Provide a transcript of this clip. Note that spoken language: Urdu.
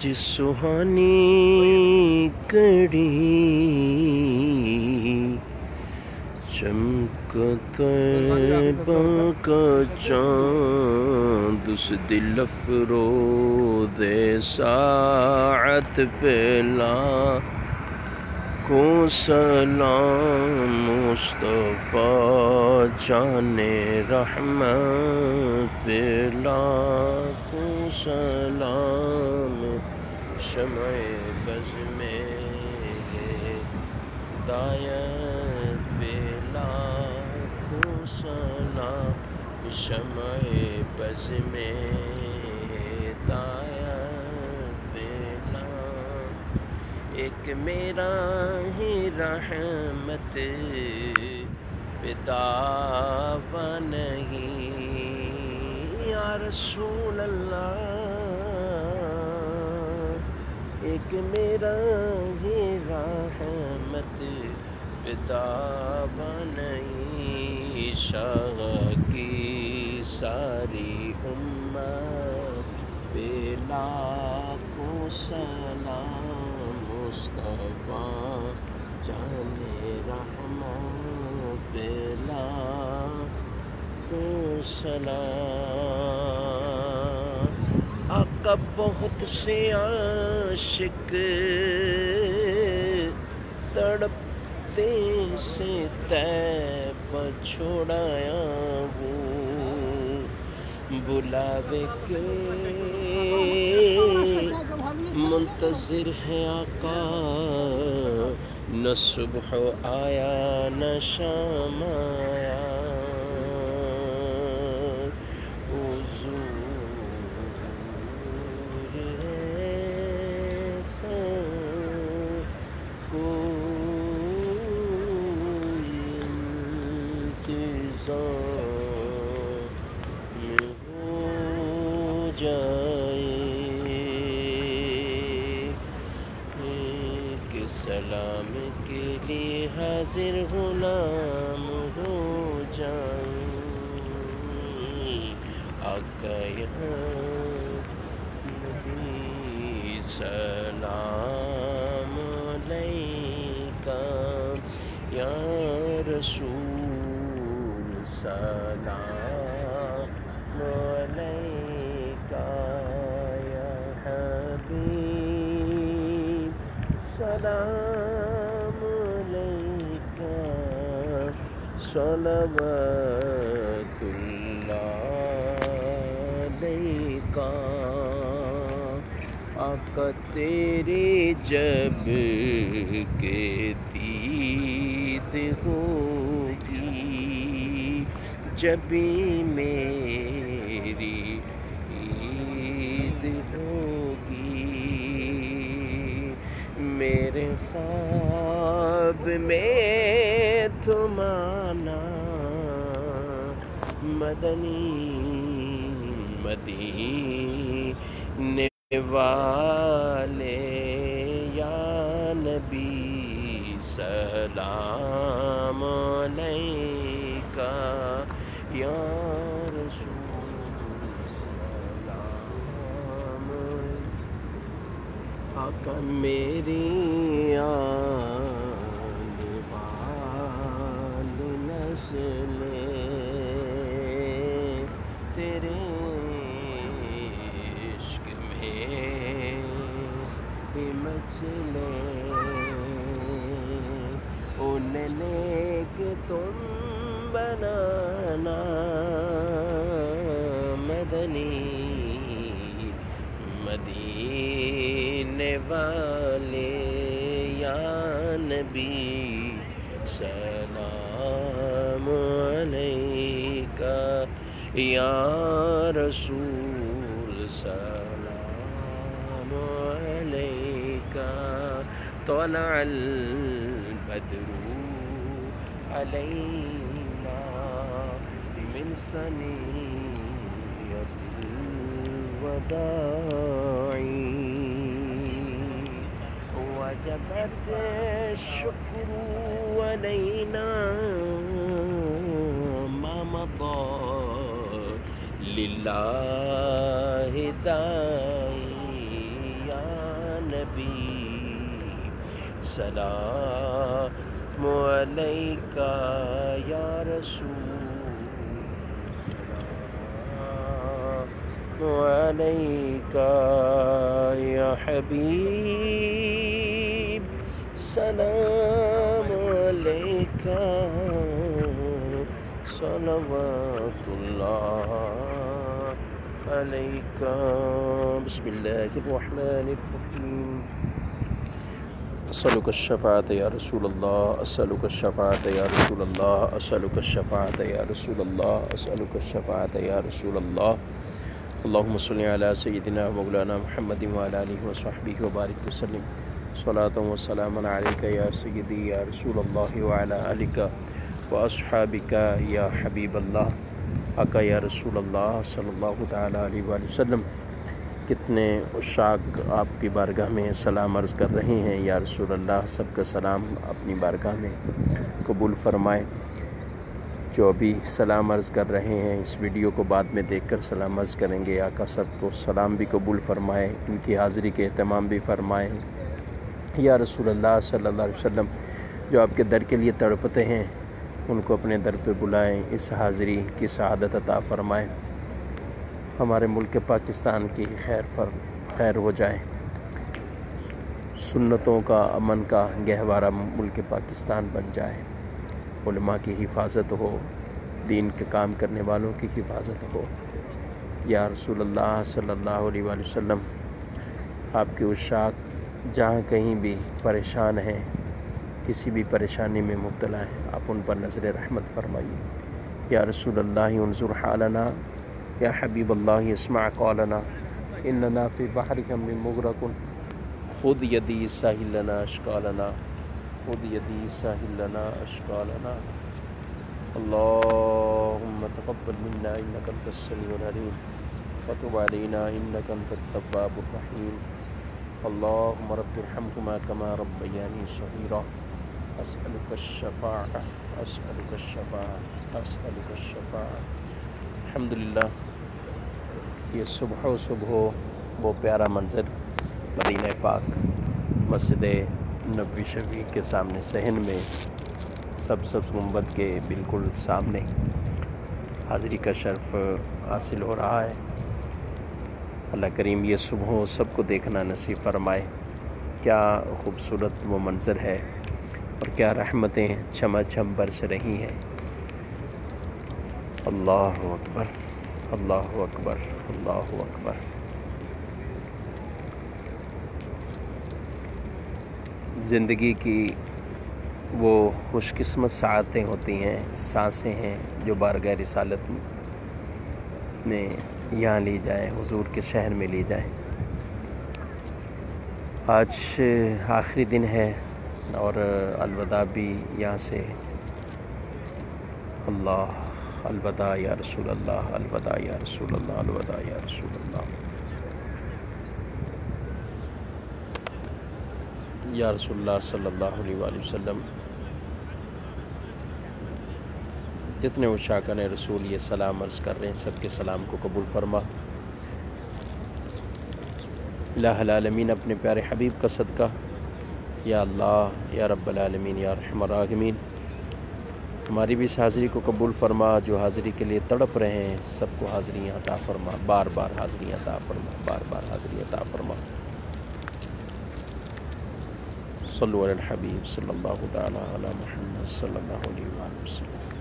آج سہانی کڑی چمکتا طیبہ کا چاند اس دل افروز ساعت پہ لاکھوں سلام مصطفیٰ جان رحمت پہ لاکھوں سلام شمع بز میں ہدایت پہ لاکھوں سلام شمع بز میں ہدایت پہ ایک میرا ہی رحمت پہ دعویٰ نہیں یا رسول اللہ، ایک میرا ہی رحمت پہ دعویٰ نہیں، شاہ کی ساری امت پہ لاکھوں سلام مصطفیٰ جان رحمت پہ لاکھوں سلام۔ آقا بہت سے عاشق تڑپتے سے طیبہ چھوڑایا وہ بلاوے کے منتظر ہے آقا، نہ صبح آیا نہ شام آیا، حضور ایسا کوئی انتظام ہو جائے کہ سلام کے لیے حاضر غلام ہو جائیں۔ آقا یہاں نبی سلام علیکہ یا رسول سلام علیکہ یا حبیب سلام علیکہ صلوات اللہ علیکہ۔ آقا تیرے جب کہ دید ہوگی، جبھی میری عید ہوگی، میرے خواب میں تم آنا مدنی مدینے والے یا نبی سلام علیکہ یا رسول سلام۔ آقا میری آل بال نسل تیرے عشق میں مچلے، انہیں لے کے تم بنانا مدنی مدینے والے یا نبی سلام علیکہ یا رسول سلام علیکہ۔ طلع البدر علینا من ثنیۃ الوداع، وجب الشکر علینا ما مضى للہ داعی یا حبیب سلام علیکہ یا رسول علیکہ یا حبیب سلام علیکہ صلوات اللہ علیکہ بسم اللہ الرحمن الرحیم اسألک الشفاعۃ یا رسول اللہ اسألک الشفاعۃ یا رسول اللہ اسألک الشفاعۃ یا رسول اللہ اسألک الشفاعۃ یا رسول اللہ اللہم صلی علی سیدنا مولانا محمد وعلی آلہ وصحبہ وبارک وسلم صلاۃ و سلام علیکہ یا سیدی یا رسول اللہ وعلی آلہ واصحابک یا حبیب اللہ آقا یا رسول اللہ صلی اللہ تعالیٰ علیہ وآلہ وسلم۔ کتنے عشاق آپ کی بارگاہ میں سلام عرض کر رہے ہیں یا رسول اللہ، سب کا سلام اپنی بارگاہ میں قبول فرمائے۔ جو ابھی سلام عرض کر رہے ہیں اس ویڈیو کو بعد میں دیکھ کر سلام عرض کریں گے، آقا سب کو سلام بھی قبول فرمائے، ان کی حاضری کے اہتمام بھی فرمائے یا رسول اللہ صلی اللہ علیہ وسلم۔ جو آپ کے در کے لیے تڑپتے ہیں ان کو اپنے در پہ بلائیں، اس حاضری کی سعادت عطا فرمائیں، ہمارے ملک پاکستان کی خیر ہو جائے، سنتوں کا امن کا گہوارہ ملک پاکستان بن جائے، علماء کی حفاظت ہو، دین کے کام کرنے والوں کی حفاظت ہو یا رسول اللہ صلی اللہ علیہ وآلہ وسلم۔ آپ کے عشاق جہاں کہیں بھی پریشان ہیں، کسی بھی پریشانی میں مبتلا ہیں، آپ ان پر نظر رحمت فرمائیے یا رسول اللہ انظر حالنا یا حبیب اللہ اسمع قولنا اننا فی بحر غم مغرق خذ یدی ساحل لنا اشکالنا خذ یدی ساحل لنا اشکالنا اللہم تقبل منا انک انت السمیع العلیم وتب علینا انک انت التواب الرحیم اللہم رب ارحمہما کما ربیانی صغیرا اسألک الشفاعة اسألک الشفاعة اسألک الشفاعة۔ الحمدللہ یہ صبح وہ پیارا منظر مدینہ پاک مسجد نبوی شریف کے سامنے صحن میں سبز گنبد کے بالکل سامنے حاضری کا شرف حاصل ہو رہا ہے۔ اللہ کریم یہ صبح سب کو دیکھنا نصیب فرمائے۔ کیا خوبصورت وہ منظر ہے اور کیا رحمتیں چھما چھم برس رہی ہیں۔ اللہ اکبر اللہ اکبر اللہ اکبر۔ زندگی کی وہ خوش قسمت ساعتیں ہوتی ہیں، سانسیں ہیں جو بارگاہ رسالت میں یہاں لی جائیں، حضور کے شہر میں لی جائیں۔ آج آخری دن ہے اور الوداع بھی یہاں سے۔ اللہ الوداع یا رسول اللہ الوداع یا رسول اللہ الوداع یا رسول اللہ یا رسول اللہ صلی اللہ علیہ وآلہ وسلم۔ جتنے عشاقان رسول یہ سلام عرض کر رہے ہیں سب کے سلام کو قبول فرما۔ الہ العالمین اپنے پیارے حبیب کا صدقہ یا اللہ یا رب العالمین یا ارحم الراحمین ہماری بھی اس حاضری کو قبول فرما۔ جو حاضری کے لیے تڑپ رہے ہیں سب کو حاضریاں عطا فرما، بار بار حاضریاں عطا فرما، بار بار حاضری عطا فرما۔ صلو علی الحبیب صلی اللہ تعالی علی محمد صلی اللہ علیہ وآلہ وسلم۔